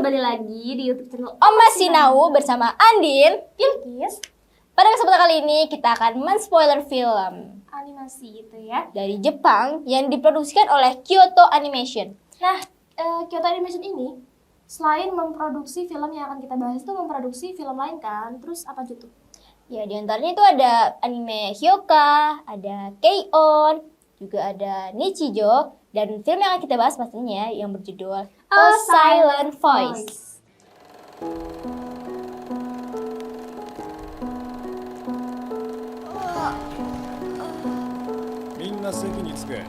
kembali lagi di YouTube channel Oma Sinau bersama Andin. Pilkis. Pada kesempatan kali ini kita akan men-spoiler film Animasi itu ya. dari Jepang yang diproduksikan oleh Kyoto Animation. Nah, Kyoto Animation ini selain memproduksi film yang akan kita bahas itu memproduksi film lain kan. Terus apa aja tuh? Ya, di antaranya itu ada anime Hyoka, ada K-On, juga ada Nichijou, dan film yang akan kita bahas pastinya yang berjudul A Silent Voice. みんな席に着け。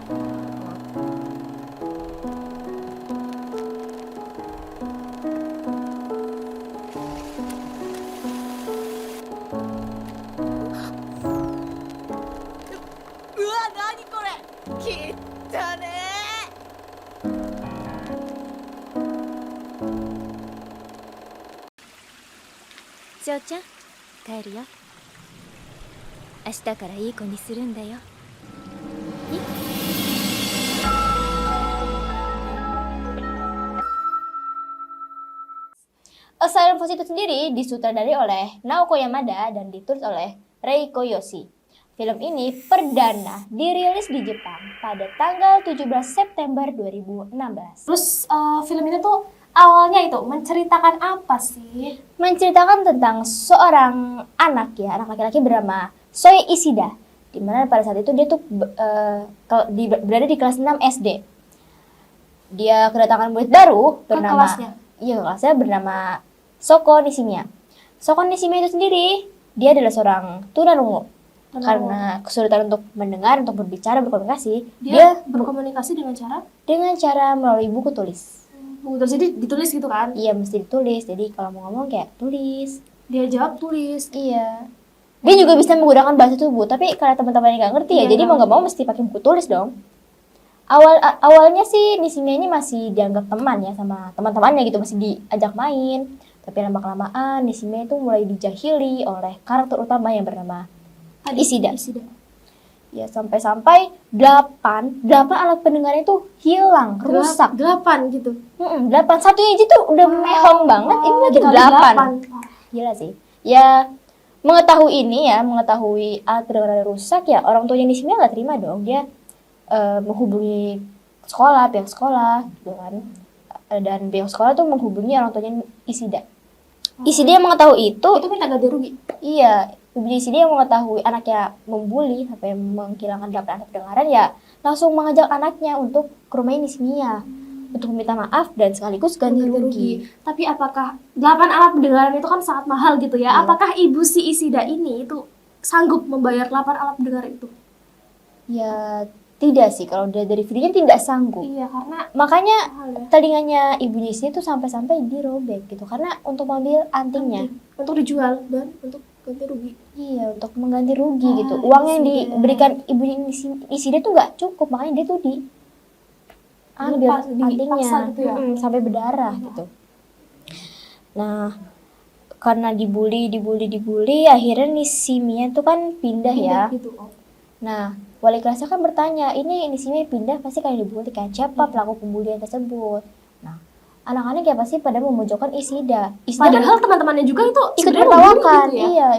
翔ちゃん、帰るよ。明日からいい子にするんだよ。A Silent Voice itu sendiri disutradarai oleh Naoko Yamada dan ditulis oleh Reiko Yoshi. Film ini perdana dirilis di Jepang pada tanggal 17 September 2016. Terus film ini tuh awalnya itu menceritakan apa sih? Menceritakan tentang seorang anak laki-laki bernama Soe Ishida, di mana pada saat itu dia tuh berada di kelas 6 SD. Dia kedatangan murid baru bernama kelasnya bernama Shoko Nishimiya. Shoko Nishimiya itu sendiri dia adalah seorang tunarungu. Karena kesulitan untuk mendengar, untuk berbicara, berkomunikasi, dia berkomunikasi dengan cara melalui buku tulis. Buku tulis jadi ditulis gitu kan? Iya, mesti ditulis. Jadi kalau mau ngomong kayak tulis. Dia jawab tulis. Iya. Dia juga bisa menggunakan bahasa tubuh, tapi karena teman-temannya nggak ngerti jadi mau nggak mau mesti pakai buku tulis dong. Awalnya sih Nishimiya ini masih dianggap teman ya sama teman-temannya gitu, masih diajak main. Tapi lama-kelamaan Nishimiya itu mulai dijahili oleh karakter utama yang bernama Ishida. Ya sampai 8 alat pendengarnya itu hilang, rusak. 8 gitu. 8, satunya aja tuh udah mehong banget, ini lagi 8. Gila sih. Ya mengetahui alat pendengarnya rusak ya orang tuanya Nishimiya nggak terima dong. Dia menghubungi pihak sekolah gitu kan. Dan pihak sekolah tuh menghubungi orang tuanya Ishida. Ishida yang mengetahui itu minta ganti rugi. Iya, ibunya Ishida yang mengetahui anaknya membuli sampai menghilangkan 8 alat pendengaran ya langsung mengajak anaknya untuk ke rumah Nishimiya untuk meminta maaf dan sekaligus ganti rugi. Tapi apakah 8 alat pendengaran itu kan sangat mahal gitu ya? Iya. Apakah ibu si Ishida ini itu sanggup membayar 8 alat pendengar itu? Ya tidak sih, kalau dari videonya tidak sanggup. Iya, karena makanya telinganya ibunya Ishida tuh sampai dirobek gitu karena untuk mengambil antingnya, untuk dijual dan untuk ganti rugi. Iya, untuk mengganti rugi gitu. Uang yang diberikan ibunya Ishida tuh nggak cukup, makanya dia tuh ambil antingnya gitu ya? Sampai berdarah gitu. Nah, karena dibully, akhirnya Nishimiya tuh kan pindah ya. Gitu. Nah, wali kelasnya kan bertanya, ini Nishimiya pindah pasti kalian dibully kan? Siapa pelaku pembulian tersebut? Nah, anak-anak ya pasti pada memojokkan Ishida. Padahal teman-temannya juga itu ikut menertawakan, gitu ya?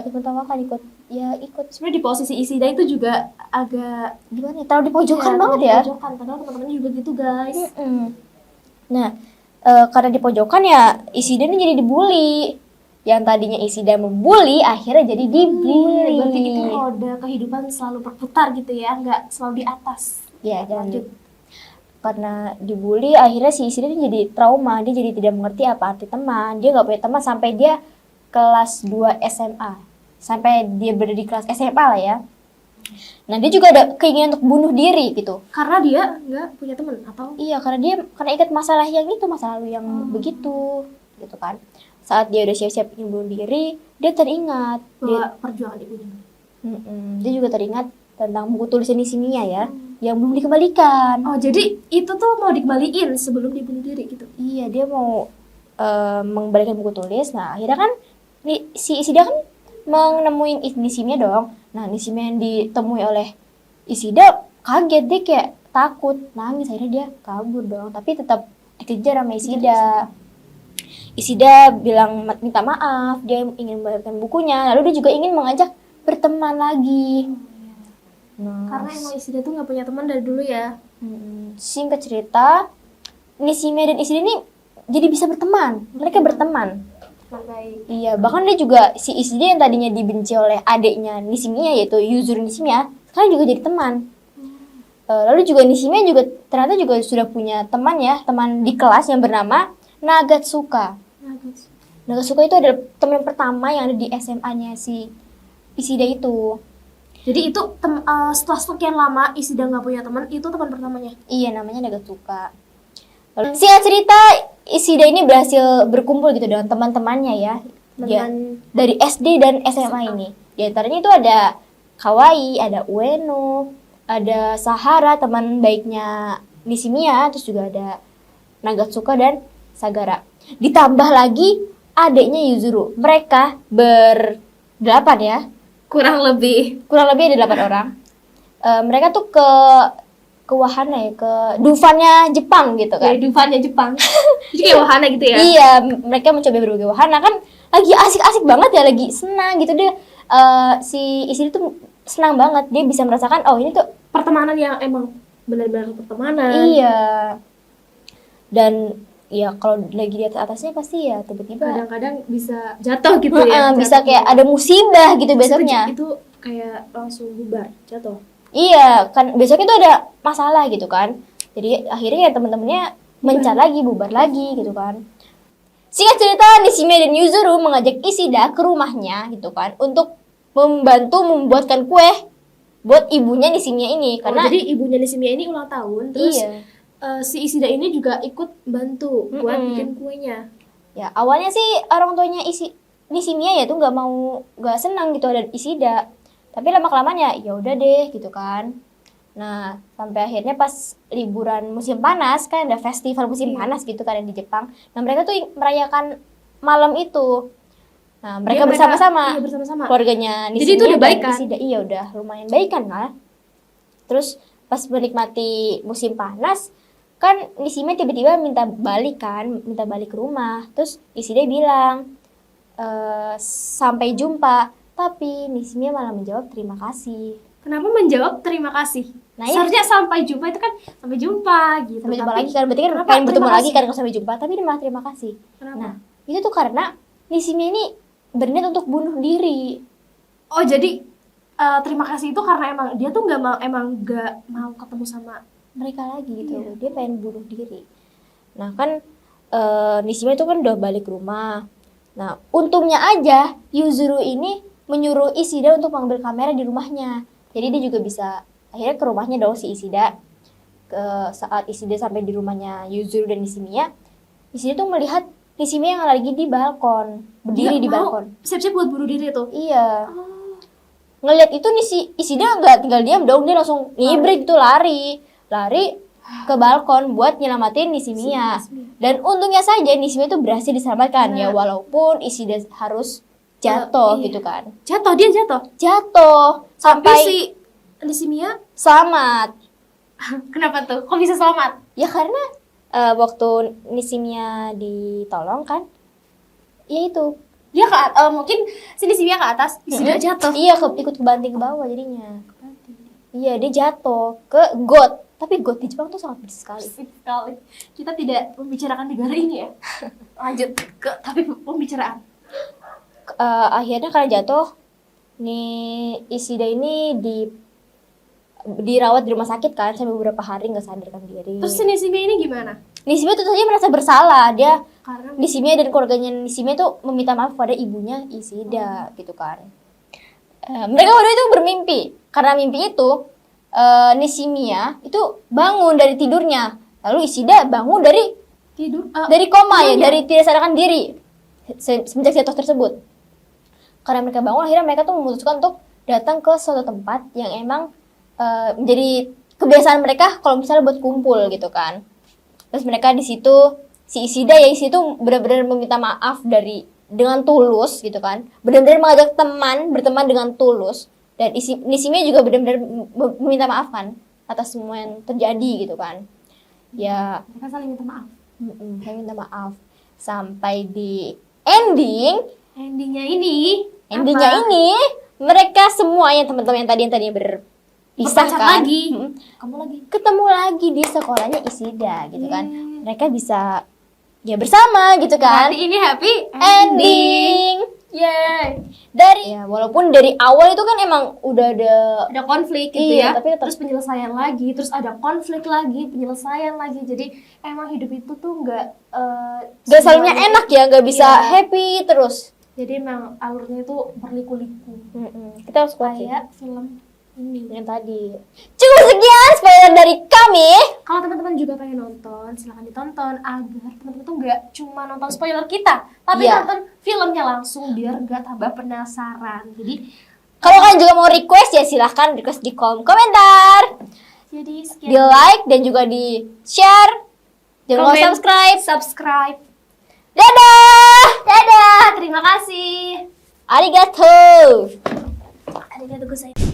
ikut. Sebenarnya di posisi Ishida itu juga agak gimana? Terlalu dipojokkan banget ya. Padahal teman-temannya juga gitu guys. Nah, karena dipojokkan ya Ishida ini jadi dibully. Yang tadinya Ishida membuli akhirnya jadi dibully. Berarti itu roda kehidupan selalu berputar gitu ya, nggak selalu di atas. Ya, lanjut. Karena dibully akhirnya si Ishida ini jadi trauma, dia jadi tidak mengerti apa arti teman. Dia nggak punya teman sampai dia kelas 2 SMA. Sampai dia berada di kelas SMA lah ya. Nah, dia juga ada keinginan untuk bunuh diri gitu. Karena dia nggak punya teman atau? Iya, karena ingat masalah yang itu, masa lalu yang begitu gitu kan. Saat dia udah siap-siap ingin bunuh diri, dia teringat perjuangan ibunya. Dia juga teringat tentang buku tulisan Nishimiya ya, yang belum dikembalikan. Oh, jadi itu tuh mau dikembaliin sebelum dibunuh diri gitu? Iya, dia mau mengembalikan buku tulis. Nah, akhirnya kan si Ishida kan menemuin Nishimiya dong. Nah, Nishimiya yang ditemui oleh Ishida kaget, dia kayak takut, nangis. Akhirnya dia kabur dong, tapi tetap dikejar sama Ishida. Isida bilang minta maaf, dia ingin membacakan bukunya, lalu dia juga ingin mengajak berteman lagi. Nah, Karena emang Isida tuh nggak punya teman dari dulu ya. singkat cerita, Nishime dan Isida ini jadi bisa berteman. Mereka berteman. Baik. Iya, bahkan dia juga si Isida yang tadinya dibenci oleh adiknya Nishimiya yaitu Yuzuru Nishimiya, sekarang juga jadi teman. Lalu juga Nishimiya juga ternyata juga sudah punya teman ya, teman di kelas yang bernama Nagatsuka. Nagatsuka itu adalah teman pertama yang ada di SMA-nya si Isida itu. Jadi itu setelah sekian lama Isida nggak punya teman, itu teman pertamanya. Iya, namanya Nagatsuka. Lalu singkat cerita, Isida ini berhasil berkumpul gitu dengan teman-temannya ya. Dia dari SD dan SMA ini. Di antaranya itu ada Kawaii, ada Ueno, ada Sahara, teman baiknya Nishimiya, terus juga ada Nagatsuka dan Sagara. Ditambah lagi adiknya Yuzuru. Mereka berdelapan ya. Kurang lebih. Kurang lebih ada 8 orang. Mereka tuh ke wahana ya, ke Dufannya Jepang gitu kan. Kayak Dufannya Jepang. Jadi kayak wahana gitu ya. Iya, mereka mencoba berbagai wahana kan lagi asik-asik banget ya, lagi senang gitu dia. Si istri tuh senang banget, dia bisa merasakan oh ini tuh Pertemanan yang emang benar-benar pertemanan. iya. Dan ya kalau lagi di atasnya pasti ya tiba-tiba Kadang-kadang bisa jatuh gitu ya. bisa kayak ada musibah gitu Terus besoknya. itu kayak langsung bubar, jatuh. Iya, kan besoknya tuh ada masalah gitu kan. Jadi akhirnya ya teman-temannya mencar lagi, bubar lagi gitu kan. Singkat cerita, Nishimiya dan Yuzuru mengajak Isida ke rumahnya gitu kan untuk membantu membuatkan kue buat ibunya Nishimiya ini karena jadi ibunya Nishimiya ini ulang tahun, terus iya. Si Isida ini juga ikut bantu buat bikin kuenya. Ya, awalnya sih orang tuanya Nishimiya ya tuh nggak senang gitu ada Isida. Tapi lama-kelamaan ya udah deh gitu kan. Nah, sampai akhirnya pas liburan musim panas kan ada festival musim panas gitu kan di Jepang. Nah, mereka tuh merayakan malam itu. Nah, mereka bersama-sama. Iya, bersama-sama. Keluarganya Jadi itu udah dan baik kan? Isida. Iya, udah lumayan baik kan. Terus pas menikmati musim panas kan Nishimiya tiba-tiba minta balik ke rumah. Terus Isida bilang sampai jumpa, tapi Nishimiya malah menjawab terima kasih. Kenapa menjawab terima kasih? Nah, seharusnya sampai jumpa itu kan sampai jumpa gitu. Sampai jumpa Tapi lagi kan, berarti kan kenapa pengen bertemu terima lagi kasih? kan kalau sampai jumpa, tapi dia malah terima kasih. Kenapa? Nah, itu tuh karena Nishimiya ini berniat untuk bunuh diri. Oh, jadi terima kasih itu karena emang dia tuh nggak mau ketemu sama Mereka lagi gitu, Iya. dia pengen bunuh diri. Nah kan Nishimiya itu kan udah balik ke rumah. Nah untungnya aja Yuzuru ini menyuruh Isida untuk mengambil kamera di rumahnya. Jadi dia juga bisa akhirnya ke rumahnya dong si Isida. Saat Isida sampai di rumahnya Yuzuru dan Nishimiya, Isida tuh melihat Nishimiya yang lagi di balkon, berdiri Dia di mau balkon. siap-siap buat bunuh diri tuh. Iya. Ngelihat itu Isida nggak tinggal diam dong, dia langsung ngibrit gitu lari ke balkon buat nyelamatin Nishimiya. Dan untungnya saja Nishimiya itu berhasil diselamatkan ya, walaupun Isida harus jatuh Iya. gitu kan. Dia jatuh. Jatuh Tapi sampai si Nishimiya selamat. kenapa tuh? Kok bisa selamat? Ya karena waktu Nishimiya ditolong kan, ya itu Dia mungkin si Nishimiya ke atas, Isida jatuh. Iya, ikut kebanting ke bawah jadinya. Iya, dia jatuh ke got. Tapi got di Jepang tuh sangat bersih sekali. Sekali. Kita tidak membicarakan negara ini ya. Lanjut ke topik pembicaraan. Akhirnya karena jatuh, nih Isida ini dirawat di rumah sakit kan sampai beberapa hari nggak sadarkan diri. Terus si Nishimiya ini gimana? Nishimiya tentu saja merasa bersalah. Dia Karena Nishimiya dan keluarganya Nishimiya tuh meminta maaf pada ibunya Isida gitu kan. Mereka berdua itu bermimpi. Karena mimpi itu Nishimiya itu bangun dari tidurnya. Lalu Isida bangun dari tidur koma ya, tidurnya. dari tidak sadarkan diri semenjak jatuh tersebut. Karena mereka bangun, akhirnya mereka tuh memutuskan untuk datang ke suatu tempat yang emang menjadi kebiasaan mereka kalau misalnya buat kumpul gitu kan. Terus mereka di situ si Isida ya tuh benar-benar meminta maaf dengan tulus gitu kan. Benar-benar mengajak berteman dengan tulus, dan Nishimiya juga benar-benar meminta maaf kan atas semua yang terjadi gitu kan. Ya, Mereka saling minta maaf. saya minta maaf. sampai di endingnya Endingnya ini ini mereka semuanya teman-teman yang tadi berpisah berpacar kan, lagi. Kamu lagi. ketemu lagi di sekolahnya Isida gitu kan. Mereka bisa ya bersama gitu kan. Berarti ini happy Ending. Yeay. Dari ya walaupun dari awal itu kan emang udah Ada konflik gitu Iya, ya. tapi tetap- Terus penyelesaian lagi, terus ada konflik lagi, penyelesaian lagi. Jadi emang hidup itu tuh nggak gak selalunya semuanya- enak ya, gak bisa Iya. happy terus. Jadi emang alurnya itu berliku-liku. Kita harus kuat sih. Kayak film ini. Yang tadi. Cukup sekian spoiler dari kami. Kalau teman-teman juga pengen nonton, silahkan ditonton agar teman-teman tuh nggak cuma nonton spoiler kita, tapi Iya. nonton filmnya langsung biar nggak tambah penasaran. Jadi Kalau kalian juga mau request ya silahkan request di kolom komentar, jadi sekian. di like dan juga di share. Jangan lupa Komen, subscribe. Dadah. Dadah. Terima kasih. Arigatou. Arigatou gozaimasu.